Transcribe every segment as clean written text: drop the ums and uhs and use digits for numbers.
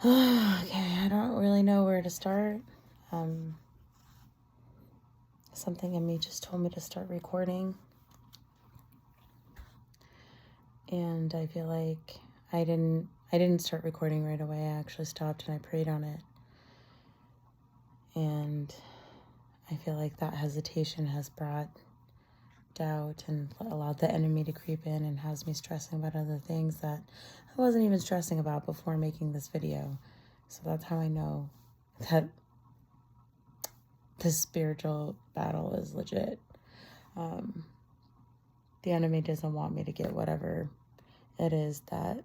Okay, I don't really know where to start. Something in me just told me to start recording. And I feel like I didn't start recording right away. I actually stopped and I prayed on it. And I feel like that hesitation has brought doubt and allowed the enemy to creep in and has me stressing about other things that I wasn't even stressing about before making this video. So that's how I know that this spiritual battle is legit. The enemy doesn't want me to get whatever it is that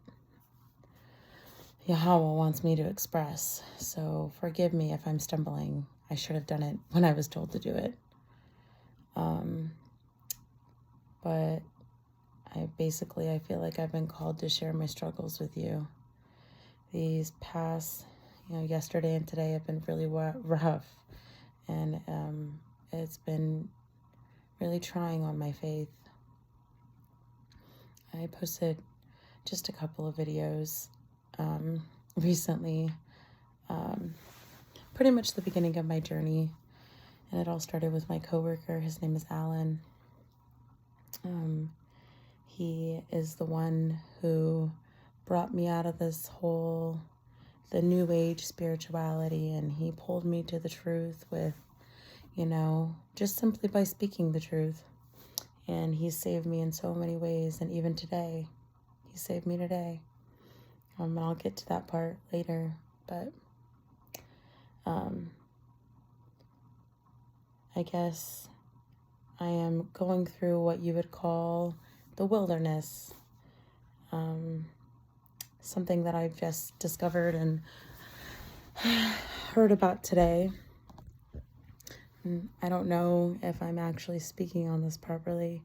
Yahawah wants me to express. So forgive me if I'm stumbling. I should have done it when I was told to do it. But I feel like I've been called to share my struggles with you. These past, yesterday and today have been really rough. And it's been really trying on my faith. I posted just a couple of videos recently, pretty much the beginning of my journey. And it all started with my coworker. His name is Alan. He is the one who brought me out of the new age spirituality, and he pulled me to the truth with, just simply by speaking the truth. And he saved me in so many ways, and even today, he saved me today. And I'll get to that part later, but I guess I am going through what you would call the wilderness. Something that I've just discovered and heard about today. And I don't know if I'm actually speaking on this properly,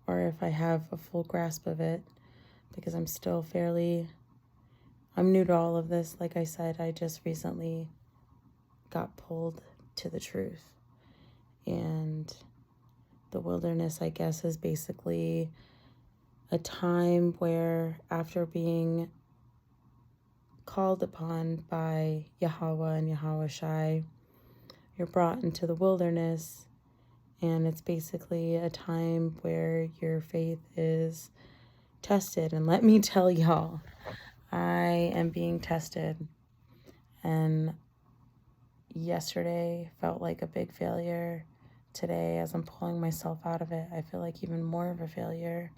or if I have a full grasp of it, because I'm new to all of this. Like I said, I just recently got pulled to the truth. And the wilderness, I guess, is basically a time where, after being called upon by Yahawah and Yahawahs, you're brought into the wilderness, and it's basically a time where your faith is tested. And let me tell y'all, I am being tested, and yesterday felt like a big failure. Today, as I'm pulling myself out of it, I feel like even more of a failure.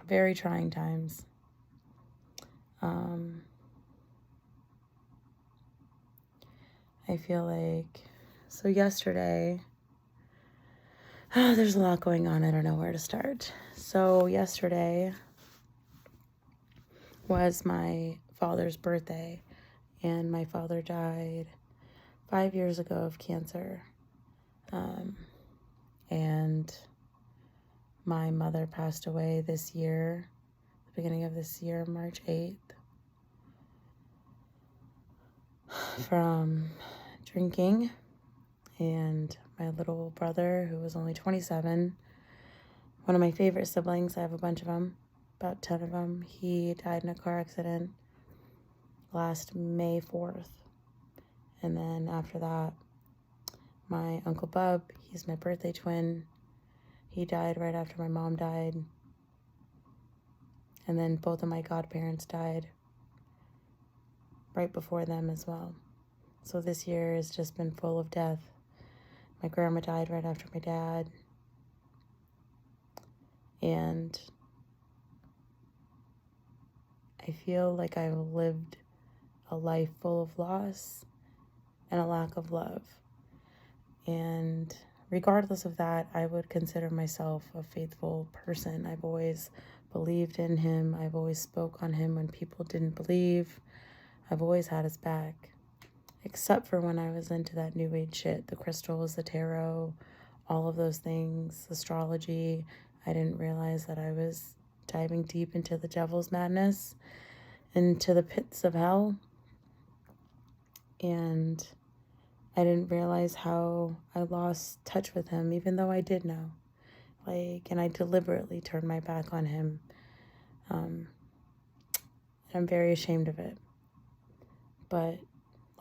Very trying times. I feel like, so yesterday, there's a lot going on. I don't know where to start. So yesterday was my father's birthday, and my father died 5 years ago of cancer. And my mother passed away this year, the beginning of this year, March 8th, from drinking. And my little brother, who was only 27, one of my favorite siblings, I have a bunch of them, about 10 of them, he died in a car accident last May 4th. And then after that, my Uncle Bub, he's my birthday twin, he died right after my mom died. And then both of my godparents died right before them as well. So this year has just been full of death. My grandma died right after my dad. And I feel like I've lived a life full of loss and a lack of love. And regardless of that, I would consider myself a faithful person. I've always believed in him. I've always spoke on him when people didn't believe. I've always had his back, except for when I was into that new age shit, the crystals, the tarot, all of those things, astrology. I didn't realize that I was diving deep into the devil's madness, into the pits of hell. And I didn't realize how I lost touch with him, even though I did know. and I deliberately turned my back on him. And I'm very ashamed of it. But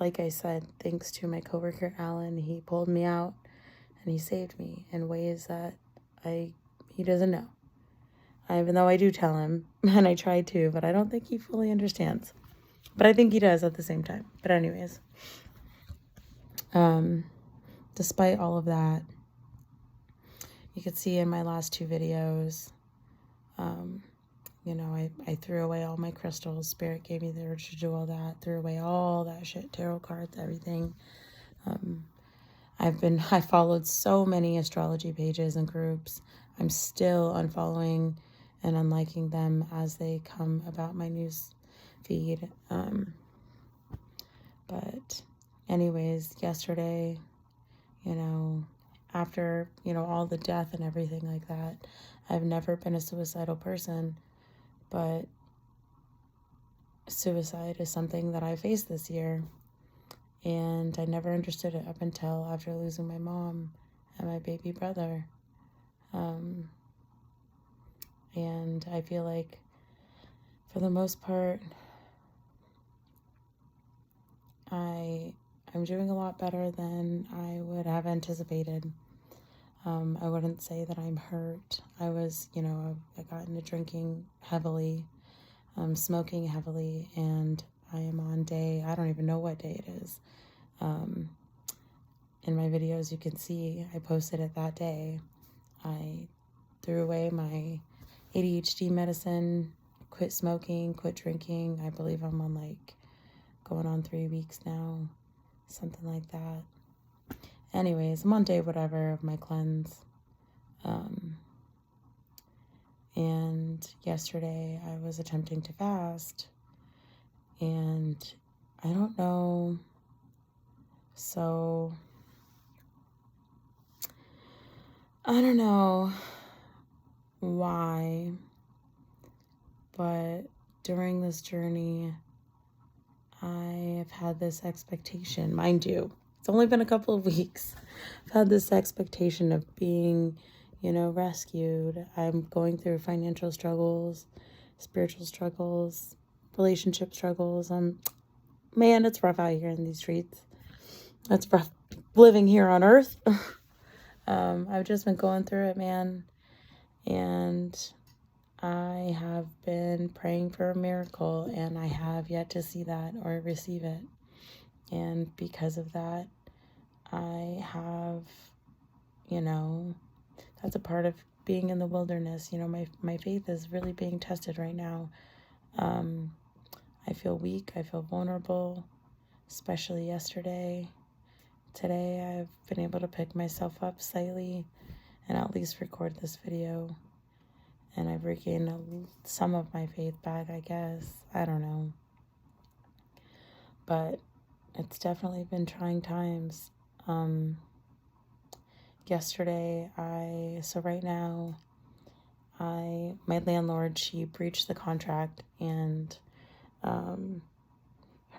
like I said, thanks to my coworker, Alan, he pulled me out and he saved me in ways that he doesn't know. Even though I do tell him, and I try to, but I don't think he fully understands. But I think he does at the same time. But anyways, despite all of that, you could see in my last 2 videos, I threw away all my crystals. Spirit gave me the urge to do all that. Threw away all that shit, tarot cards, everything. I followed so many astrology pages and groups. I'm still unfollowing and unliking them as they come about my news feed. But anyways, yesterday, after, all the death and everything like that, I've never been a suicidal person, but suicide is something that I faced this year. And I never understood it up until after losing my mom and my baby brother. And I feel like, for the most part, I'm doing a lot better than I would have anticipated. I wouldn't say that I'm hurt. I got into drinking heavily, smoking heavily, and I am on I don't even know what day it is. In my videos, you can see I posted it that day. I threw away my ADHD medicine, quit smoking, quit drinking. I believe I'm on going on 3 weeks now, something like that. Anyways, I'm on day whatever of my cleanse. And yesterday I was attempting to fast, and I don't know. So I don't know why, but during this journey, I have had this expectation, mind you, it's only been a couple of weeks. I've had this expectation of being, rescued. I'm going through financial struggles, spiritual struggles, relationship struggles. Man, it's rough out here in these streets. It's rough living here on earth. I've just been going through it, man. And I have been praying for a miracle, and I have yet to see that or receive it. And because of that, I have, that's a part of being in the wilderness. My faith is really being tested right now. I feel weak. I feel vulnerable, especially yesterday. Today, I've been able to pick myself up slightly and at least record this video. And I've regained some of my faith back, I guess. I don't know. But it's definitely been trying times. Yesterday, right now, my landlord, she breached the contract, and her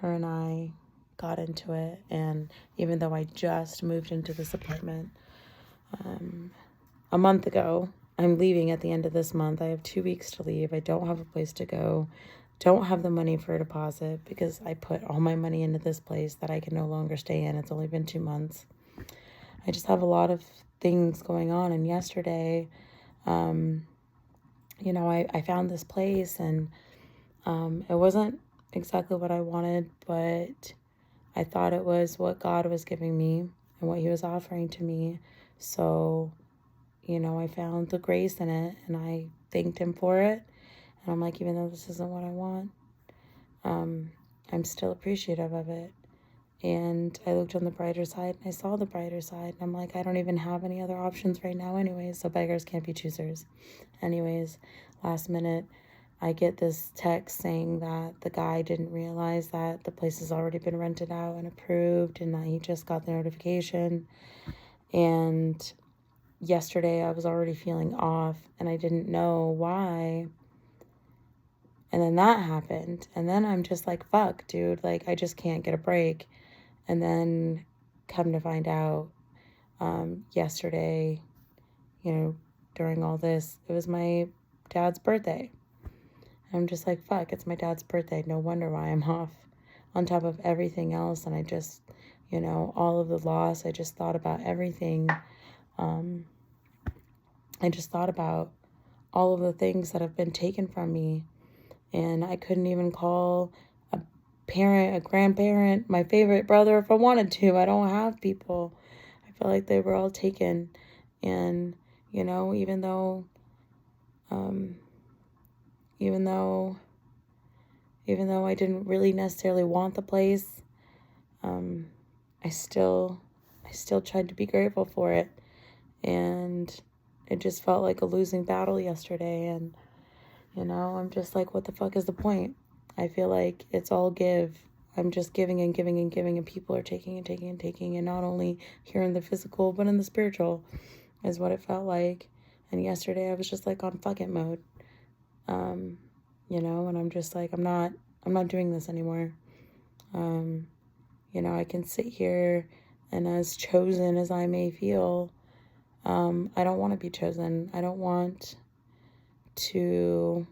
and I got into it. And even though I just moved into this apartment a month ago, I'm leaving at the end of this month. I have 2 weeks to leave. I don't have a place to go. Don't have the money for a deposit because I put all my money into this place that I can no longer stay in. It's only been 2 months. I just have a lot of things going on. And yesterday, I found this place, and it wasn't exactly what I wanted, but I thought it was what God was giving me and what he was offering to me. So, I found the grace in it, and I thanked him for it. And I'm like, even though this isn't what I want, I'm still appreciative of it. And I looked on the brighter side, and I saw the brighter side. And I'm like, I don't even have any other options right now anyways, so beggars can't be choosers. Anyways, last minute, I get this text saying that the guy didn't realize that the place has already been rented out and approved, and that he just got the notification. And yesterday I was already feeling off, and I didn't know why. And then that happened, and then I'm just like, fuck, dude, I just can't get a break. And then come to find out, yesterday, during all this. It was my dad's birthday. I'm just like, fuck, it's my dad's birthday. No wonder why I'm off. On top of everything else. And I just, all of the loss, I just thought about everything. I just thought about all of the things that have been taken from me. And I couldn't even call a parent, a grandparent, my favorite brother if I wanted to. I don't have people. I feel like they were all taken. And, even though I didn't really necessarily want the place, I still tried to be grateful for it. And it just felt like a losing battle yesterday. And, I'm just like, what the fuck is the point? I feel like it's all give. I'm just giving and giving and giving, and people are taking and taking and taking. And not only here in the physical, but in the spiritual is what it felt like. And yesterday I was just like on fuck it mode. And I'm just like, I'm not doing this anymore. I can sit here, and as chosen as I may feel, I don't want to be chosen. I don't want to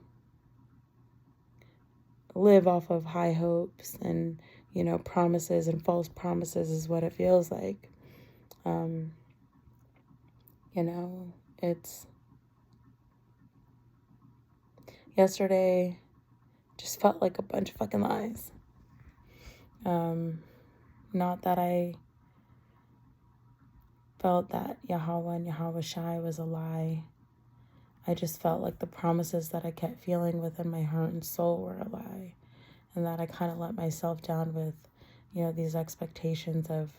live off of high hopes and, promises and false promises is what it feels like. It's yesterday just felt like a bunch of fucking lies. Not that I felt that Yahawah and Yahawah was a lie. I just felt like the promises that I kept feeling within my heart and soul were a lie. And that I kind of let myself down with, these expectations of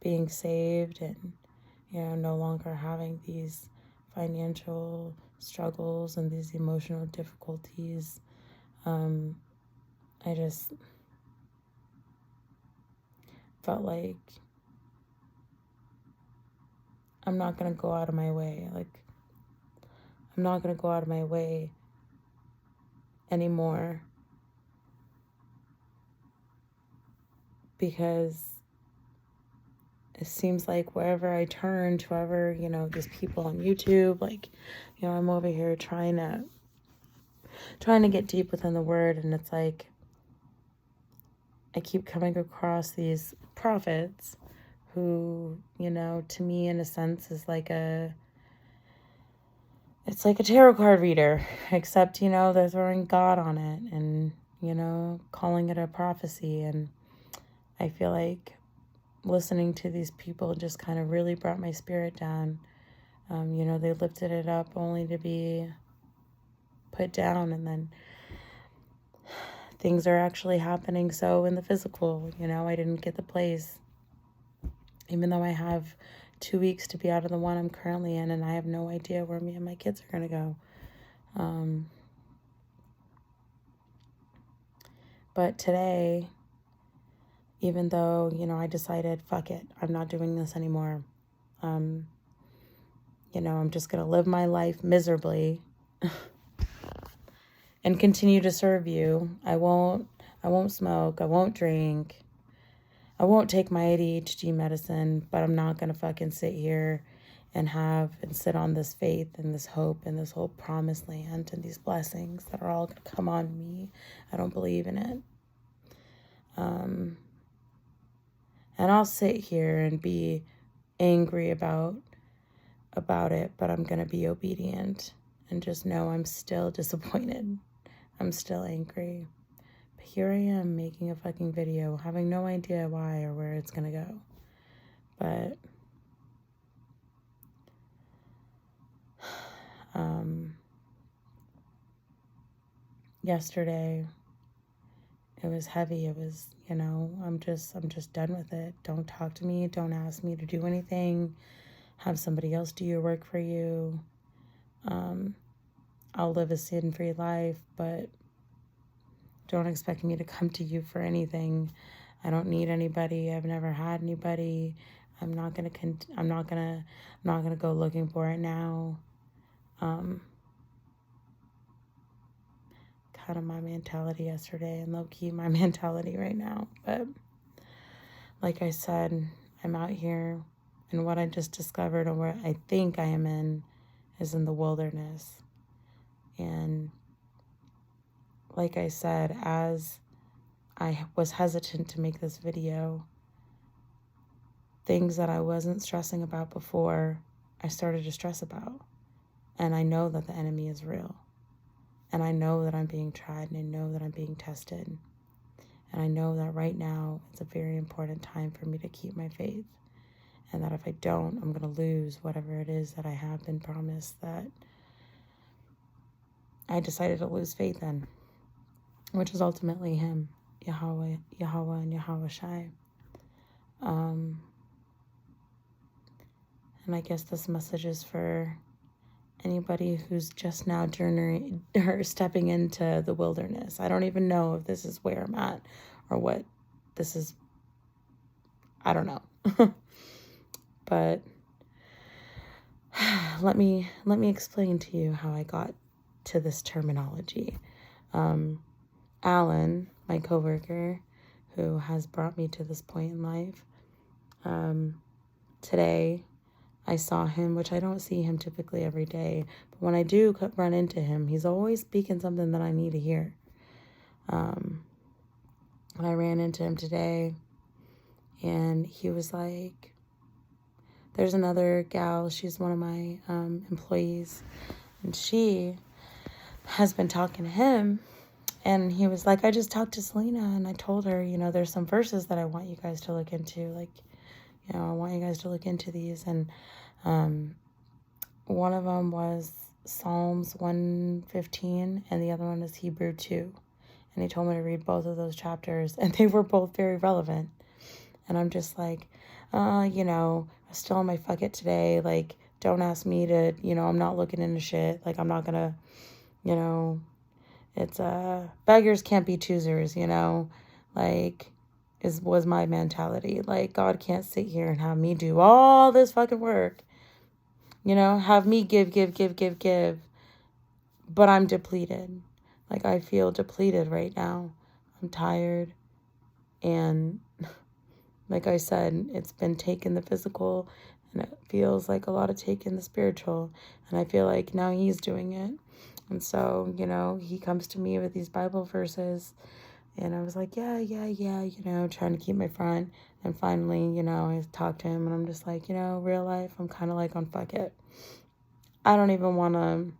being saved and, no longer having these financial struggles and these emotional difficulties. I just felt like I'm not going to go out of my way. Like, I'm not going to go out of my way anymore, because it seems like wherever I turn, to whoever, these people on YouTube, like, I'm over here trying to get deep within the word, and it's like I keep coming across these prophets who, to me, in a sense, is like it's like a tarot card reader, except, they're throwing God on it and, calling it a prophecy. And I feel like listening to these people just kind of really brought my spirit down. They lifted it up only to be put down, and then things are actually happening. So in the physical, I didn't get the place, even though I have 2 weeks to be out of the one I'm currently in, and I have no idea where me and my kids are going to go. But today, even though, I decided, fuck it, I'm not doing this anymore. I'm just going to live my life miserably and continue to serve you. I won't smoke. I won't drink. I won't take my ADHD medicine, but I'm not going to fucking sit here and sit on this faith and this hope and this whole promised land and these blessings that are all going to come on me. I don't believe in it. And I'll sit here and be angry about it, but I'm going to be obedient and just know I'm still disappointed. I'm still angry. But here I am making a fucking video, having no idea why or where it's going to go. But yesterday it was heavy. It was, I'm just done with it. Don't talk to me. Don't ask me to do anything. Have somebody else do your work for you. I'll live a sin-free life, but don't expect me to come to you for anything. I don't need anybody. I've never had anybody. I'm not gonna go looking for it now. Kind of my mentality yesterday, and low-key my mentality right now. But like I said, I'm out here, and what I just discovered, or what I think I am in, is in the wilderness. And like I said, as I was hesitant to make this video, things that I wasn't stressing about before, I started to stress about. And I know that the enemy is real. And I know that I'm being tried, and I know that I'm being tested. And I know that right now it's a very important time for me to keep my faith. And that if I don't, I'm going to lose whatever it is that I have been promised that I decided to lose faith in, which is ultimately him, Yahweh, and Yahawahs. And I guess this message is for anybody who's just now stepping into the wilderness. I don't even know if this is where I'm at or what this is. I don't know. But let me explain to you how I got to this terminology. Alan, my coworker, who has brought me to this point in life, today I saw him, which I don't see him typically every day, but when I do run into him, he's always speaking something that I need to hear. And I ran into him today, and he was like, there's another gal, she's one of my employees, and she has been talking to him, and he was like, I just talked to Selena, and I told her, there's some verses that I want you guys to look into, I want you guys to look into these, and one of them was Psalms 115, and the other one is Hebrew 2, and he told me to read both of those chapters, and they were both very relevant, and I'm just like, I'm still on my fuck it today, don't ask me to, I'm not looking into shit, I'm not gonna, it's, beggars can't be choosers, was my mentality. God can't sit here and have me do all this fucking work, have me give, but I'm depleted. I feel depleted right now. I'm tired, and like I said, it's been taking the physical, and it feels like a lot of taking the spiritual, and I feel like now he's doing it. And so, he comes to me with these Bible verses, and I was like, yeah, trying to keep my front. And finally, I talked to him, and I'm just like, real life, I'm kind of on fuck it. I don't even want to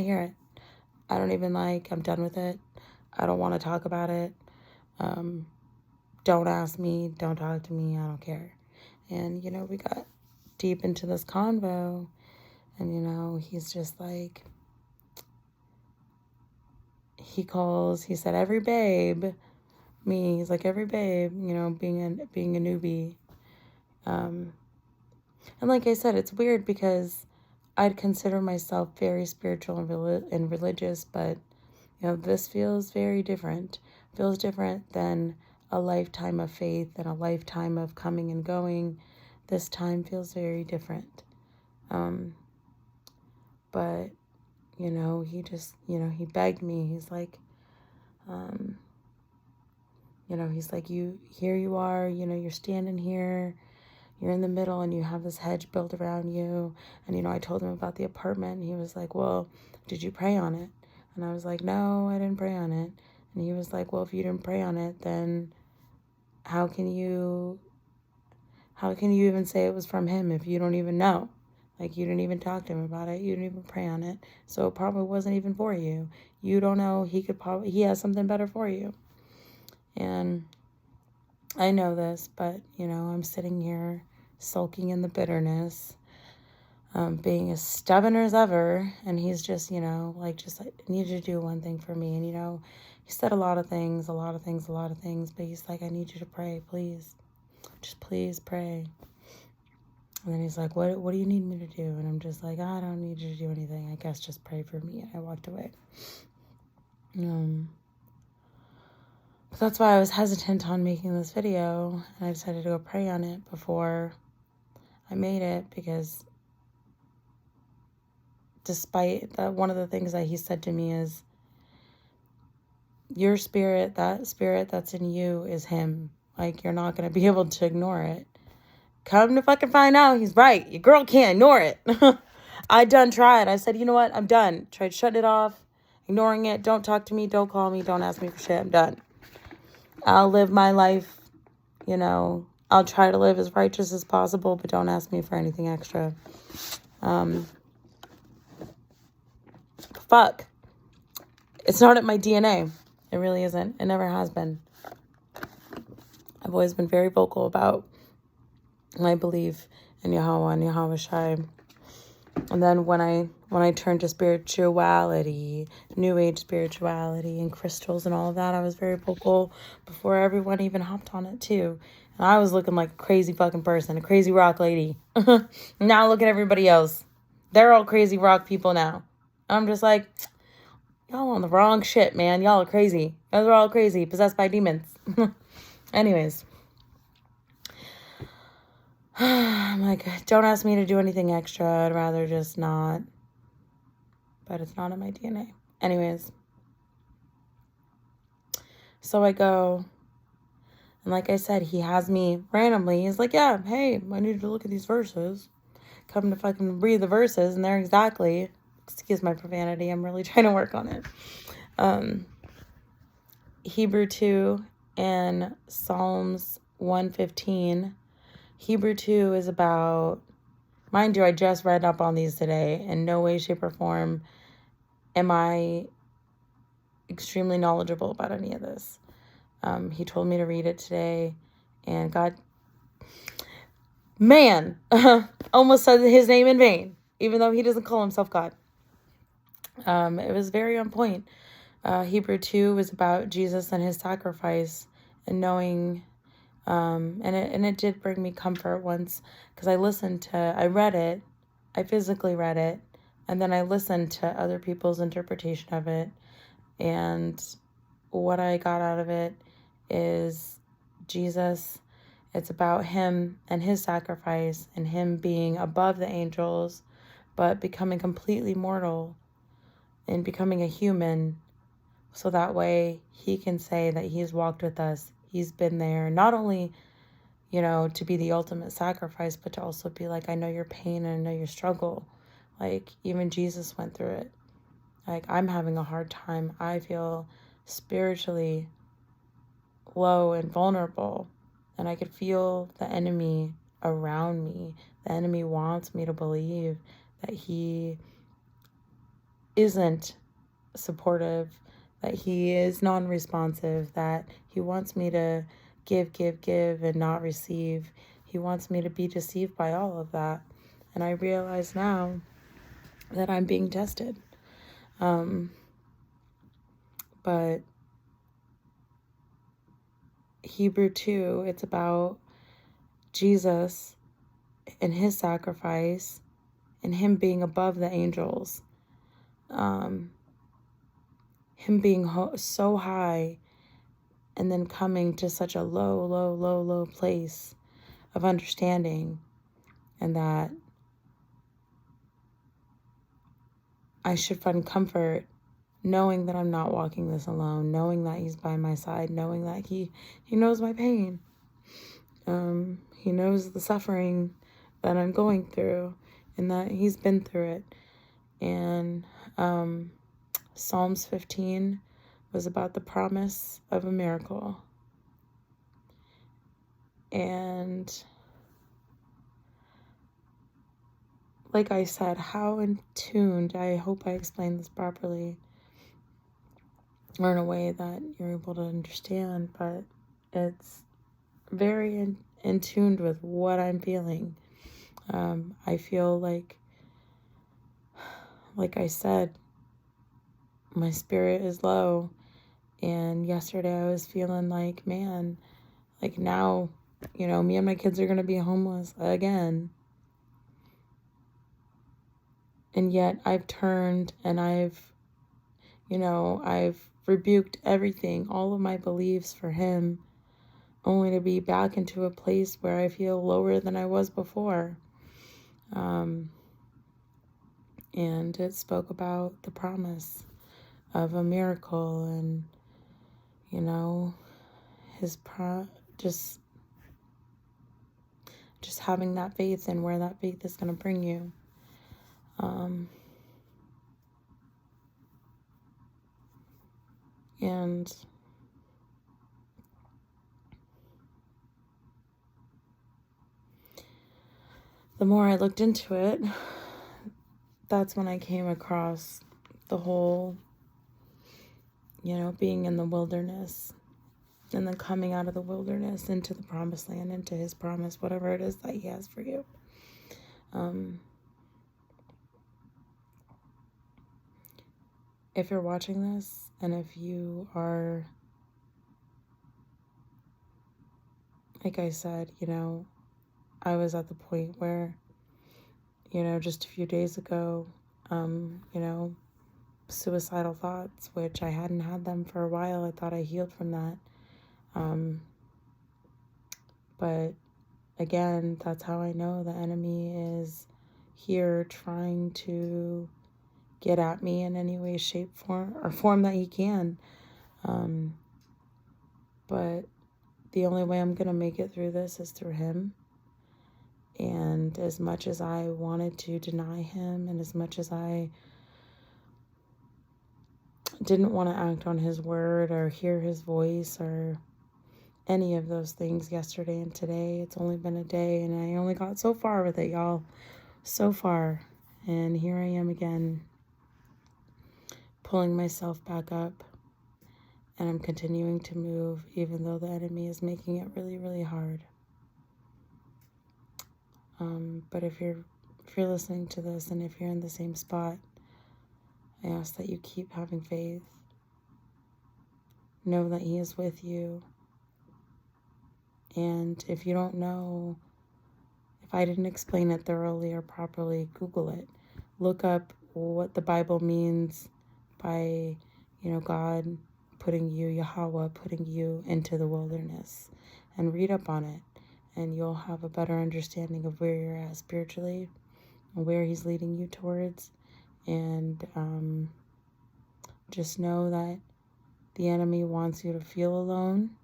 hear it. I don't even I'm done with it. I don't want to talk about it. Don't ask me, don't talk to me, I don't care. And, we got deep into this convo, and, he's just he said, every babe, he's like, every babe, being a newbie. And like I said, it's weird because I'd consider myself very spiritual and religious, but, this feels very different. Feels different than a lifetime of faith and a lifetime of coming and going. This time feels very different. But, he just, he begged me. He's like, he's like, here you are, you're standing here, you're in the middle, and you have this hedge built around you. And, I told him about the apartment, and he was like, well, did you pray on it? And I was like, no, I didn't pray on it. And he was like, well, if you didn't pray on it, then how can you even say it was from him if you don't even know? You didn't even talk to him about it. You didn't even pray on it. So it probably wasn't even for you. You don't know. He has something better for you. And I know this, but, I'm sitting here sulking in the bitterness, being as stubborn as ever. And he's just, I need you to do one thing for me. And, he said a lot of things, but he's like, I need you to pray, please. Just please pray. And then he's like, what do you need me to do? And I'm just like, I don't need you to do anything. I guess just pray for me. And I walked away. But that's why I was hesitant on making this video. And I decided to go pray on it before I made it, because despite that, one of the things that he said to me is, your spirit that's in you is him. You're not going to be able to ignore it. come to fucking find out, he's right. Your girl can't ignore it. I done tried. I said, you know what? I'm done. Tried shutting it off, ignoring it. Don't talk to me. Don't call me. Don't ask me for shit. I'm done. I'll live my life, you know. I'll try to live as righteous as possible, but don't ask me for anything extra. Fuck. It's not in my DNA. It really isn't. It never has been. I've always been very vocal about my belief in Yahawah and Yahawahs. And then when I turned to spirituality, New Age spirituality and crystals and all of that, I was very vocal before everyone even hopped on it too. And I was looking like a crazy fucking person, a crazy rock lady. Now look at everybody else. They're all crazy rock people now. I'm just like, y'all on the wrong shit, man. Y'all are crazy. Y'all are all crazy, possessed by demons. Anyways. I'm like, don't ask me to do anything extra. I'd rather just not. But it's not in my DNA. Anyways. So I go. And like I said, he has me randomly. He's like, yeah, hey, I need to look at these verses. Come to fucking read the verses. And they're exactly, excuse my profanity, I'm really trying to work on it. Hebrew 2 and Psalms 115. Hebrew 2 is about, mind you, I just read up on these today. In no way, shape, or form am I extremely knowledgeable about any of this. He told me to read it today, and God, man, almost said his name in vain, even though he doesn't call himself God. It was very on point. Hebrew 2 was about Jesus and his sacrifice and knowing, and it did bring me comfort once, because I read it, I physically read it, and then I listened to other people's interpretation of it, and what I got out of it is Jesus. It's about him and his sacrifice and him being above the angels, but becoming completely mortal and becoming a human, so that way he can say that he's walked with us. He's been there, not only, you know, to be the ultimate sacrifice, but to also be like, I know your pain and I know your struggle. Like, even Jesus went through it. Like, I'm having a hard time. I feel spiritually low and vulnerable, and I could feel the enemy around me. The enemy wants me to believe that he isn't supportive, that he is non-responsive, that he wants me to give and not receive. He wants me to be deceived by all of that. And I realize now that I'm being tested. But Hebrew 2, it's about Jesus and his sacrifice and him being above the angels. Him being so high and then coming to such a low place of understanding, and that I should find comfort knowing that I'm not walking this alone, knowing that he's by my side, knowing that he knows my pain. He knows the suffering that I'm going through, and that he's been through it. And Psalms 15 was about the promise of a miracle. And like I said, how in tuned, I hope I explained this properly, or in a way that you're able to understand, but it's very in tuned with what I'm feeling. I feel like I said, my spirit is low, and yesterday I was feeling like, man, like now, you know, me and my kids are going to be homeless again. And yet I've turned and I've rebuked everything, all of my beliefs for him, only to be back into a place where I feel lower than I was before. And it spoke about the promise of a miracle, and, you know, just having that faith and where that faith is going to bring you. And the more I looked into it, that's when I came across the whole, being in the wilderness and then coming out of the wilderness into the promised land, into his promise, whatever it is that he has for you. If you're watching this and if you are, like I said, I was at the point where, just a few days ago, suicidal thoughts, which I hadn't had them for a while. I thought I healed from that. But again, that's how I know the enemy is here trying to get at me in any way, shape, form that he can. But the only way I'm going to make it through this is through him. And as much as I wanted to deny him, and as much as I didn't want to act on his word or hear his voice or any of those things yesterday and today, it's only been a day, and I only got so far with it, y'all. So far. And here I am again, pulling myself back up, and I'm continuing to move, even though the enemy is making it really, really hard. But if you're listening to this, and if you're in the same spot, I ask that you keep having faith. Know that he is with you. And if you don't know, if I didn't explain it thoroughly or properly, Google it. Look up what the Bible means by, God putting you, Yahawah, putting you into the wilderness, and read up on it. And you'll have a better understanding of where you're at spiritually and where he's leading you towards. And just know that the enemy wants you to feel alone.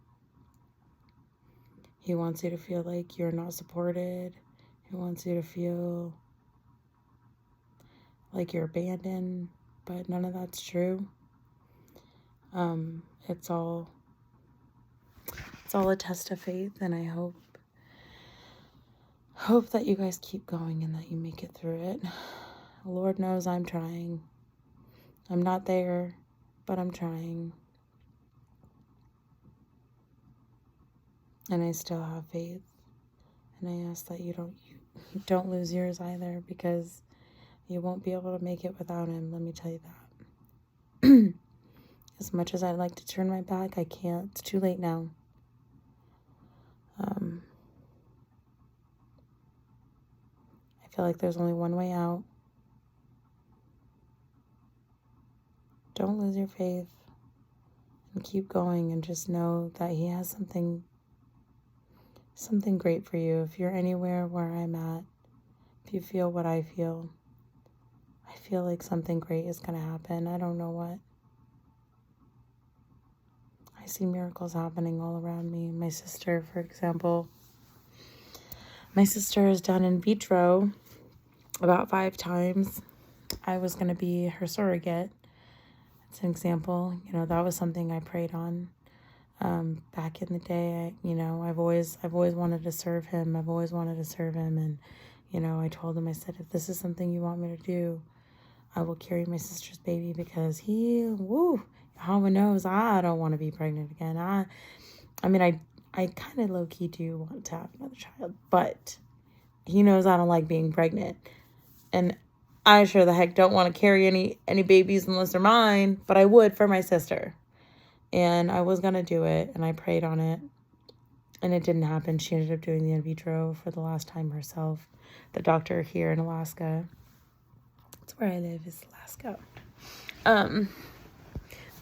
He wants you to feel like you're not supported. He wants you to feel like you're abandoned, but none of that's true. It's all a test of faith, and I hope that you guys keep going and that you make it through it. Lord knows I'm trying. I'm not there, but I'm trying. And I still have faith. And I ask that you don't lose yours either, because you won't be able to make it without him, let me tell you that. As much as I'd like to turn my back, I can't. It's too late now. I feel like there's only one way out. Don't lose your faith, and keep going, and just know that he has something great for you. If you're anywhere where I'm at, if you feel what I feel like something great is going to happen. I don't know what. I see miracles happening all around me. My sister, for example, has done in vitro about 5 times. I was going to be her surrogate. It's an example. That was something I prayed on. Back in the day, I've always wanted to serve him. And, I told him, I said, if this is something you want me to do, I will carry my sister's baby, because Yahawah knows I don't want to be pregnant again. I kind of low-key do want to have another child, but he knows I don't like being pregnant. And I sure the heck don't want to carry any babies unless they're mine, but I would for my sister. And I was going to do it, and I prayed on it, and it didn't happen. She ended up doing the in vitro for the last time herself. The doctor here in Alaska, that's where I live, is Alaska.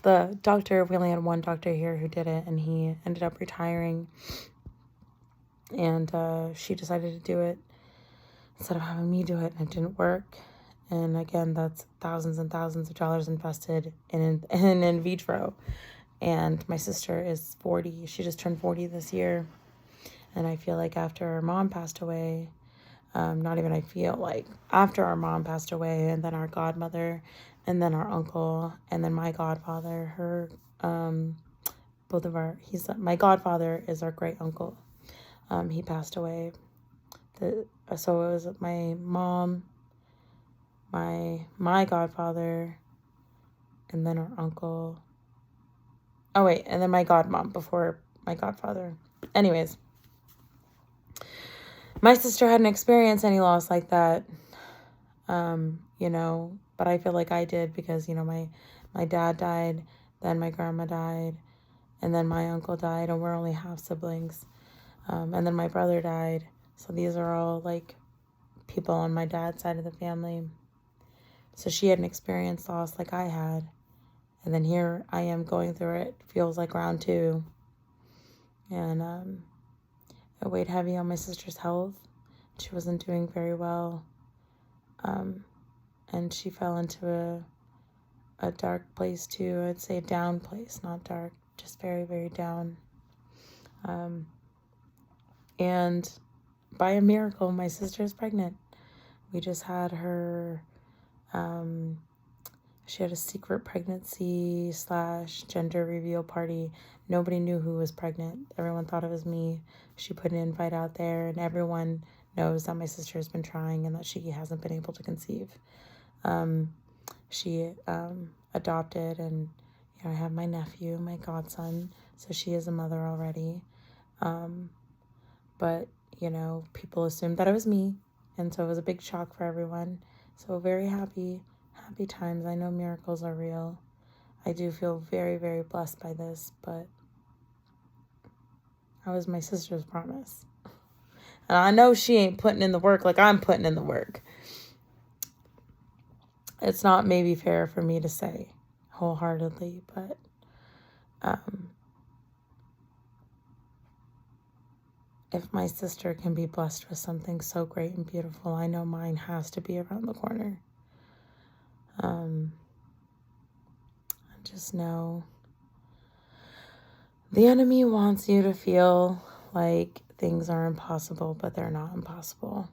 The doctor, we only had one doctor here who did it, and he ended up retiring. And she decided to do it instead of having me do it, and it didn't work. And again, that's thousands and thousands of dollars invested in vitro. And my sister is 40. She just turned 40 this year. And I feel like after our mom passed away, not even I feel like, after our mom passed away, and then our godmother, and then our uncle, and then my godfather, both of our, my godfather is our great uncle. He passed away. So it was my mom, my godfather, and then our uncle. Oh wait, and then my godmom before my godfather. Anyways, my sister hadn't experienced any loss like that, but I feel like I did because, my dad died, then my grandma died, and then my uncle died, and we're only half siblings. And then my brother died. So these are all like people on my dad's side of the family. So she hadn't experienced loss like I had. And then here I am going through it. Feels like round 2. And it weighed heavy on my sister's health. She wasn't doing very well. And she fell into a dark place too. I'd say a down place, not dark, just very, very down. And by a miracle, my sister's pregnant. We just had her, she had a secret pregnancy / gender reveal party. Nobody knew who was pregnant. Everyone thought it was me. She put an invite out there, and everyone knows that my sister has been trying and that she hasn't been able to conceive. She adopted, and I have my nephew, my godson, so she is a mother already. But, people assumed that it was me, and so it was a big shock for everyone. So very happy times. I know miracles are real. I do feel very, very blessed by this, but that was my sister's promise. And I know she ain't putting in the work like I'm putting in the work. It's not maybe fair for me to say wholeheartedly, but if my sister can be blessed with something so great and beautiful, I know mine has to be around the corner. I just know the enemy wants you to feel like things are impossible, but they're not impossible.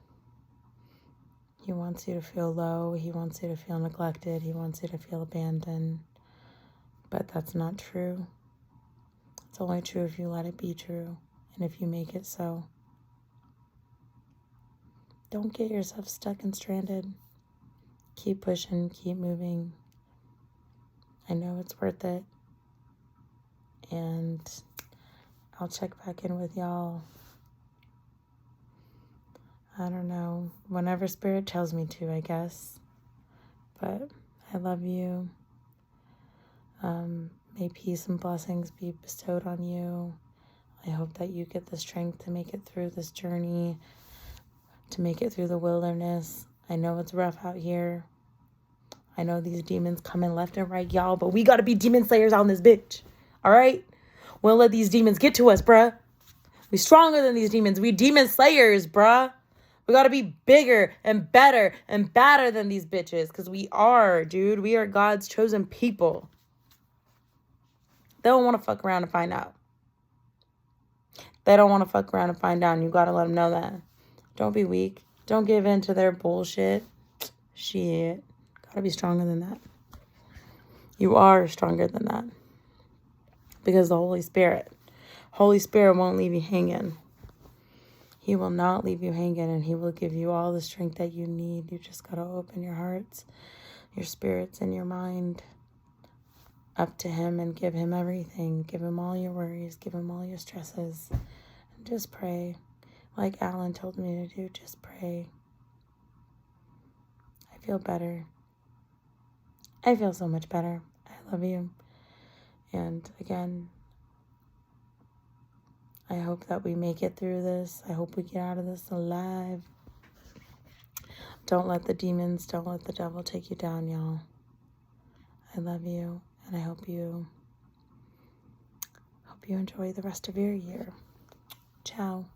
He wants you to feel low. He wants you to feel neglected. He wants you to feel abandoned. But that's not true. It's only true if you let it be true and if you make it so. Don't get yourself stuck and stranded. Keep pushing, keep moving. I know it's worth it. And I'll check back in with y'all. I don't know, whenever Spirit tells me to, I guess. But I love you. May peace and blessings be bestowed on you. I hope that you get the strength to make it through this journey, to make it through the wilderness. I know it's rough out here. I know these demons coming left and right, y'all, but we got to be demon slayers on this bitch. All right? We don't let these demons get to us, bruh. We stronger than these demons. We demon slayers, bruh. We got to be bigger and better and badder than these bitches, because we are, dude. We are God's chosen people. They don't want to fuck around and find out. They don't want to fuck around and find out, and you got to let them know that. Don't be weak. Don't give in to their bullshit. Shit. Got to be stronger than that. You are stronger than that. Because the Holy Spirit won't leave you hanging. He will not leave you hanging, and He will give you all the strength that you need. You just got to open your hearts, your spirits, and your mind up to Him and give Him everything. Give Him all your worries. Give Him all your stresses. And just pray. Like Alan told me to do, just pray. I feel better. I feel so much better. I love you. And again, I hope that we make it through this. I hope we get out of this alive. Don't let the demons, don't let the devil take you down, y'all. I love you, and I hope you enjoy the rest of your year. Ciao.